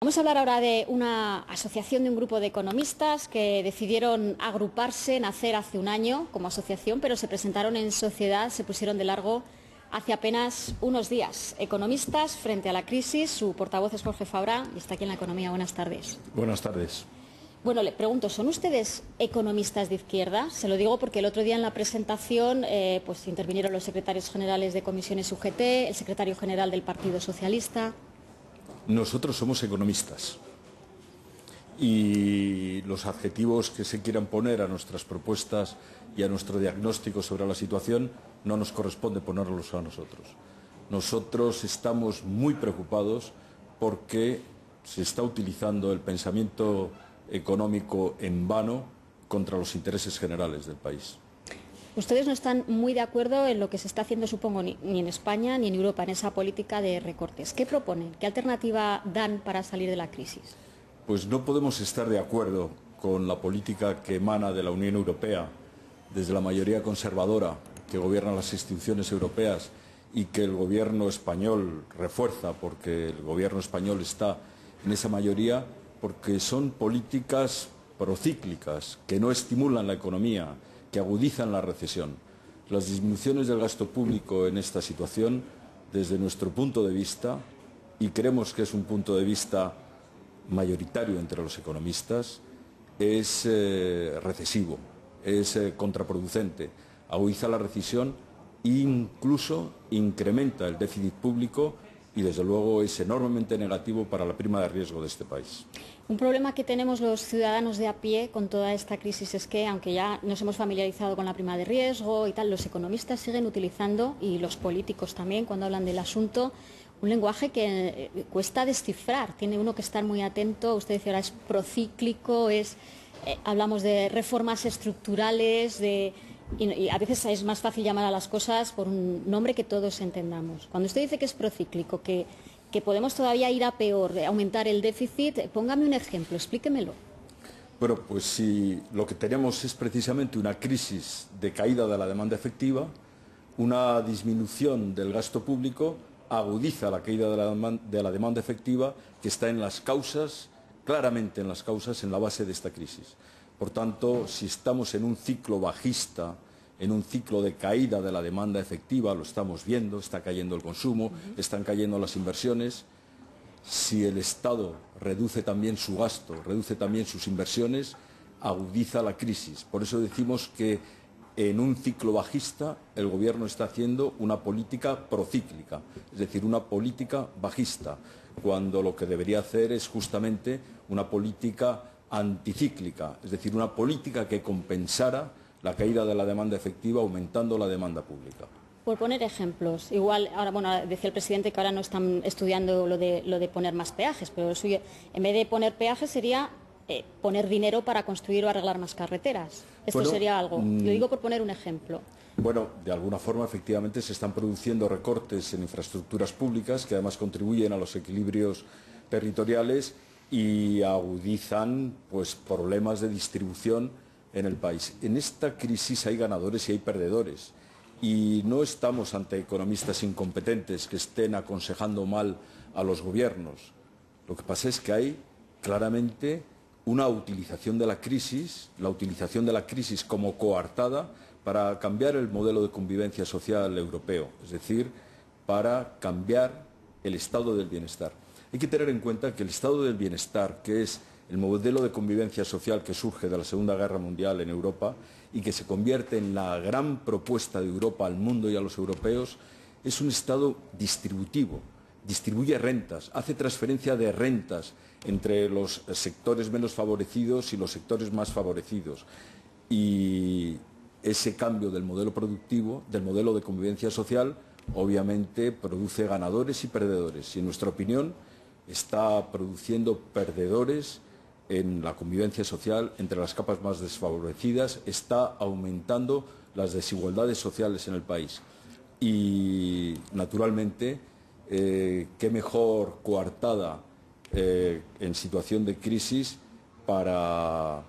Vamos a hablar ahora de una asociación, de un grupo de economistas que decidieron agruparse, nacer hace un año como asociación, pero se presentaron en sociedad, se pusieron de largo hace apenas unos días. Economistas frente a la crisis, su portavoz es Jorge Fabra y está aquí en La Economía. Buenas tardes. Buenas tardes. Bueno, le pregunto, ¿son ustedes economistas de izquierda? Se lo digo porque el otro día en la presentación pues intervinieron los secretarios generales de comisiones UGT, el secretario general del Partido Socialista. Nosotros somos economistas y los adjetivos que se quieran poner a nuestras propuestas y a nuestro diagnóstico sobre la situación no nos corresponde ponerlos a nosotros. Nosotros estamos muy preocupados porque se está utilizando el pensamiento económico en vano contra los intereses generales del país. Ustedes no están muy de acuerdo en lo que se está haciendo, supongo, ni en España ni en Europa, en esa política de recortes. ¿Qué proponen? ¿Qué alternativa dan para salir de la crisis? Pues no podemos estar de acuerdo con la política que emana de la Unión Europea, desde la mayoría conservadora que gobierna las instituciones europeas y que el gobierno español refuerza, porque el gobierno español está en esa mayoría, porque son políticas procíclicas que no estimulan la economía, que agudizan la recesión. Las disminuciones del gasto público en esta situación, desde nuestro punto de vista, y creemos que es un punto de vista mayoritario entre los economistas, es recesivo, es contraproducente, agudiza la recesión e incluso incrementa el déficit público y, desde luego, es enormemente negativo para la prima de riesgo de este país. Un problema que tenemos los ciudadanos de a pie con toda esta crisis es que, aunque ya nos hemos familiarizado con la prima de riesgo y tal, los economistas siguen utilizando, y los políticos también, cuando hablan del asunto, un lenguaje que cuesta descifrar. Tiene uno que estar muy atento. Usted decía ahora es procíclico, hablamos de reformas estructurales, y a veces es más fácil llamar a las cosas por un nombre que todos entendamos. Cuando usted dice que es procíclico, que podemos todavía ir a peor, aumentar el déficit, póngame un ejemplo, explíquemelo. Bueno, pues si lo que tenemos es precisamente una crisis de caída de la demanda efectiva, una disminución del gasto público agudiza la caída de la demanda efectiva, que está en las causas, claramente en las causas, en la base de esta crisis. Por tanto, si estamos en un ciclo bajista, en un ciclo de caída de la demanda efectiva, lo estamos viendo, está cayendo el consumo, están cayendo las inversiones. Si el Estado reduce también su gasto, reduce también sus inversiones, agudiza la crisis. Por eso decimos que en un ciclo bajista el Gobierno está haciendo una política procíclica, es decir, una política bajista, cuando lo que debería hacer es justamente una política anticíclica, es decir, una política que compensara la caída de la demanda efectiva aumentando la demanda pública. Por poner ejemplos, igual, ahora, bueno, decía el presidente que ahora no están estudiando lo de poner más peajes, pero en vez de poner peajes sería poner dinero para construir o arreglar más carreteras. Esto sería algo. Lo digo por poner un ejemplo. Bueno, de alguna forma, efectivamente, se están produciendo recortes en infraestructuras públicas que además contribuyen a los equilibrios territoriales y agudizan pues problemas de distribución en el país. En esta crisis hay ganadores y hay perdedores, y no estamos ante economistas incompetentes que estén aconsejando mal a los gobiernos. Lo que pasa es que hay claramente una utilización de la crisis como coartada para cambiar el modelo de convivencia social europeo, es decir, para cambiar el estado del bienestar. Hay que tener en cuenta que el estado del bienestar, que es el modelo de convivencia social que surge de la Segunda Guerra Mundial en Europa y que se convierte en la gran propuesta de Europa al mundo y a los europeos, es un estado distributivo, distribuye rentas, hace transferencia de rentas entre los sectores menos favorecidos y los sectores más favorecidos. Y ese cambio del modelo productivo, del modelo de convivencia social, obviamente produce ganadores y perdedores. Y en nuestra opinión está produciendo perdedores en la convivencia social entre las capas más desfavorecidas, está aumentando las desigualdades sociales en el país. Y, naturalmente, qué mejor coartada en situación de crisis para,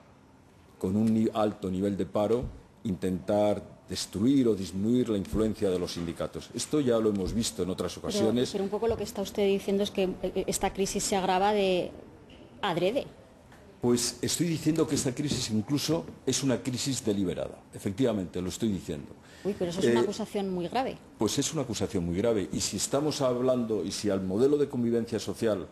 con un alto nivel de paro, intentar destruir o disminuir la influencia de los sindicatos. Esto ya lo hemos visto en otras ocasiones. Pero un poco lo que está usted diciendo es que esta crisis se agrava adrede. Pues estoy diciendo que esta crisis incluso es una crisis deliberada. Efectivamente, lo estoy diciendo. Uy, pero eso es una acusación muy grave. Pues es una acusación muy grave. Y si estamos hablando, y si al modelo de convivencia social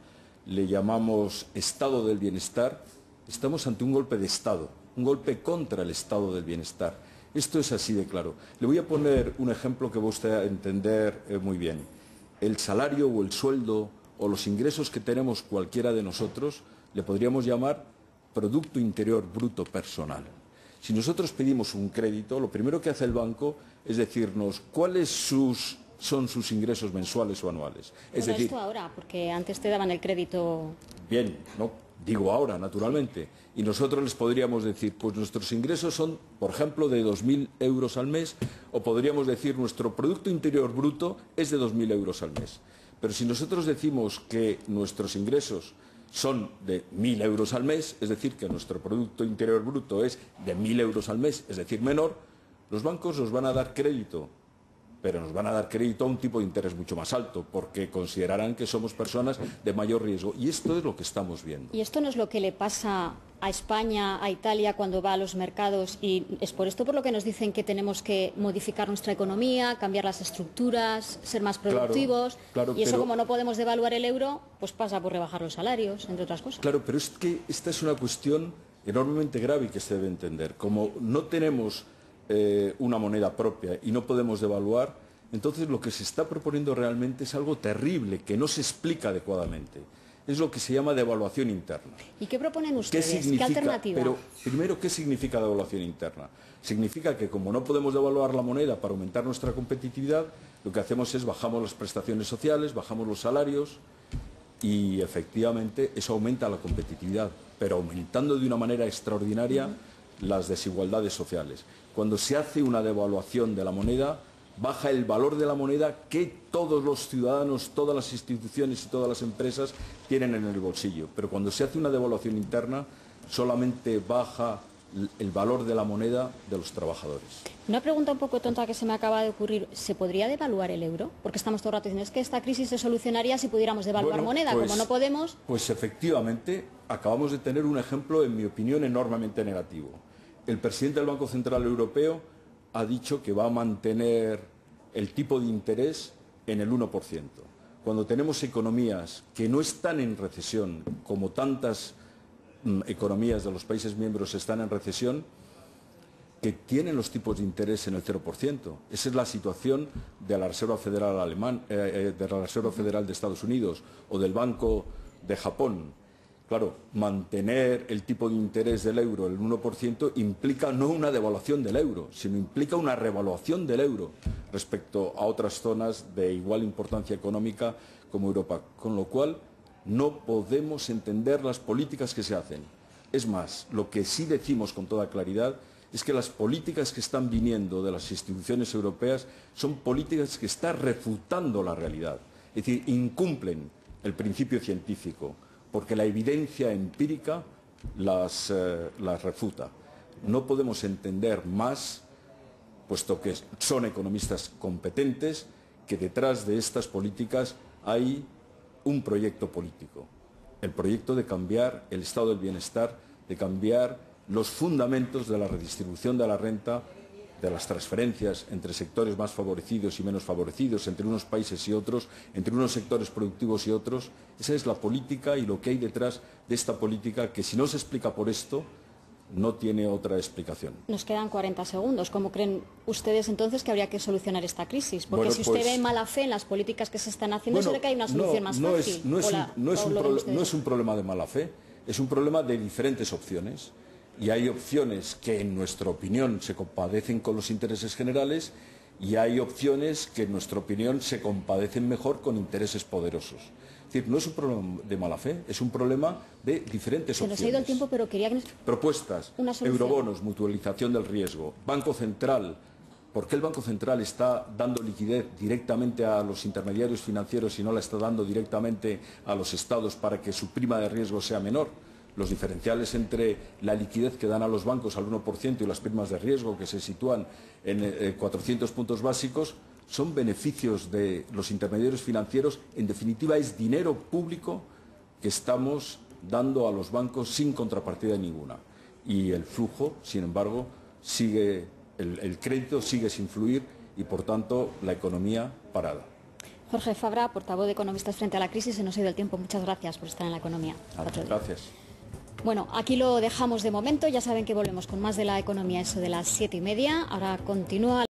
le llamamos estado del bienestar, estamos ante un golpe de Estado, un golpe contra el estado del bienestar. Esto es así de claro. Le voy a poner un ejemplo que va usted a entender muy bien. El salario o el sueldo o los ingresos que tenemos cualquiera de nosotros le podríamos llamar Producto Interior Bruto personal. Si nosotros pedimos un crédito, lo primero que hace el banco es decirnos cuáles son sus ingresos mensuales o anuales. Es decir, esto ahora, porque antes te daban el crédito. Bien, no digo ahora, naturalmente. Y nosotros les podríamos decir, pues nuestros ingresos son, por ejemplo, de 2.000 euros al mes, o podríamos decir nuestro Producto Interior Bruto es de 2.000 euros al mes. Pero si nosotros decimos que nuestros ingresos son de 1.000 euros al mes, es decir, que nuestro Producto Interior Bruto es de 1.000 euros al mes, es decir, menor, los bancos nos van a dar crédito, pero nos van a dar crédito a un tipo de interés mucho más alto, porque considerarán que somos personas de mayor riesgo. Y esto es lo que estamos viendo. ¿Y esto no es lo que le pasa a España, a Italia, cuando va a los mercados? Y es por esto por lo que nos dicen que tenemos que modificar nuestra economía, cambiar las estructuras, ser más productivos. Claro, y eso, como no podemos devaluar el euro, pues pasa por rebajar los salarios, entre otras cosas. Claro, pero es que esta es una cuestión enormemente grave y que se debe entender. Como no tenemos una moneda propia y no podemos devaluar, entonces lo que se está proponiendo realmente es algo terrible, que no se explica adecuadamente. Es lo que se llama devaluación interna. ¿Y qué proponen ustedes? ¿Qué alternativa? Pero primero, ¿qué significa devaluación interna? Significa que como no podemos devaluar la moneda para aumentar nuestra competitividad, lo que hacemos es bajamos las prestaciones sociales, bajamos los salarios y efectivamente eso aumenta la competitividad, pero aumentando de una manera extraordinaria las desigualdades sociales. Cuando se hace una devaluación de la moneda, baja el valor de la moneda que todos los ciudadanos, todas las instituciones y todas las empresas tienen en el bolsillo. Pero cuando se hace una devaluación interna, solamente baja el valor de la moneda de los trabajadores. Una pregunta un poco tonta que se me acaba de ocurrir. ¿Se podría devaluar el euro? Porque estamos todo el rato diciendo, es que esta crisis se solucionaría si pudiéramos devaluar moneda. Como no podemos... Pues efectivamente, acabamos de tener un ejemplo, en mi opinión, enormemente negativo. El presidente del Banco Central Europeo ha dicho que va a mantener el tipo de interés en el 1%. Cuando tenemos economías que no están en recesión, como tantas economías de los países miembros están en recesión, que tienen los tipos de interés en el 0%. Esa es la situación de la Reserva Federal de la Reserva Federal de Estados Unidos o del Banco de Japón. Claro, mantener el tipo de interés del euro el 1% implica no una devaluación del euro, sino implica una revaluación del euro respecto a otras zonas de igual importancia económica como Europa. Con lo cual, no podemos entender las políticas que se hacen. Es más, lo que sí decimos con toda claridad es que las políticas que están viniendo de las instituciones europeas son políticas que están refutando la realidad. Es decir, incumplen el principio científico, porque la evidencia empírica las refuta. No podemos entender más, puesto que son economistas competentes, que detrás de estas políticas hay un proyecto político, el proyecto de cambiar el estado del bienestar, de cambiar los fundamentos de la redistribución de la renta, de las transferencias entre sectores más favorecidos y menos favorecidos, entre unos países y otros, entre unos sectores productivos y otros. Esa es la política y lo que hay detrás de esta política, que si no se explica por esto, no tiene otra explicación. Nos quedan 40 segundos. ¿Cómo creen ustedes entonces que habría que solucionar esta crisis? Porque si usted ve mala fe en las políticas que se están haciendo, ¿será que hay una solución más fácil? No es un problema de mala fe, es un problema de diferentes opciones. Y hay opciones que, en nuestra opinión, se compadecen con los intereses generales y hay opciones que, en nuestra opinión, se compadecen mejor con intereses poderosos. Es decir, no es un problema de mala fe, es un problema de diferentes opciones. Se nos ha ido el tiempo, pero quería que... Propuestas, eurobonos, mutualización del riesgo, Banco Central. ¿Por qué el Banco Central está dando liquidez directamente a los intermediarios financieros y no la está dando directamente a los estados para que su prima de riesgo sea menor? Los diferenciales entre la liquidez que dan a los bancos al 1% y las primas de riesgo, que se sitúan en 400 puntos básicos, son beneficios de los intermediarios financieros. En definitiva, es dinero público que estamos dando a los bancos sin contrapartida ninguna. Y el flujo, sin embargo, sigue, el crédito sigue sin fluir y, por tanto, la economía parada. Jorge Fabra, portavoz de Economistas frente a la crisis, se nos ha ido el tiempo. Muchas gracias por estar en la economía. Gracias. Bueno, aquí lo dejamos de momento. Ya saben que volvemos con más de la economía, eso de las 7:30. Ahora continúa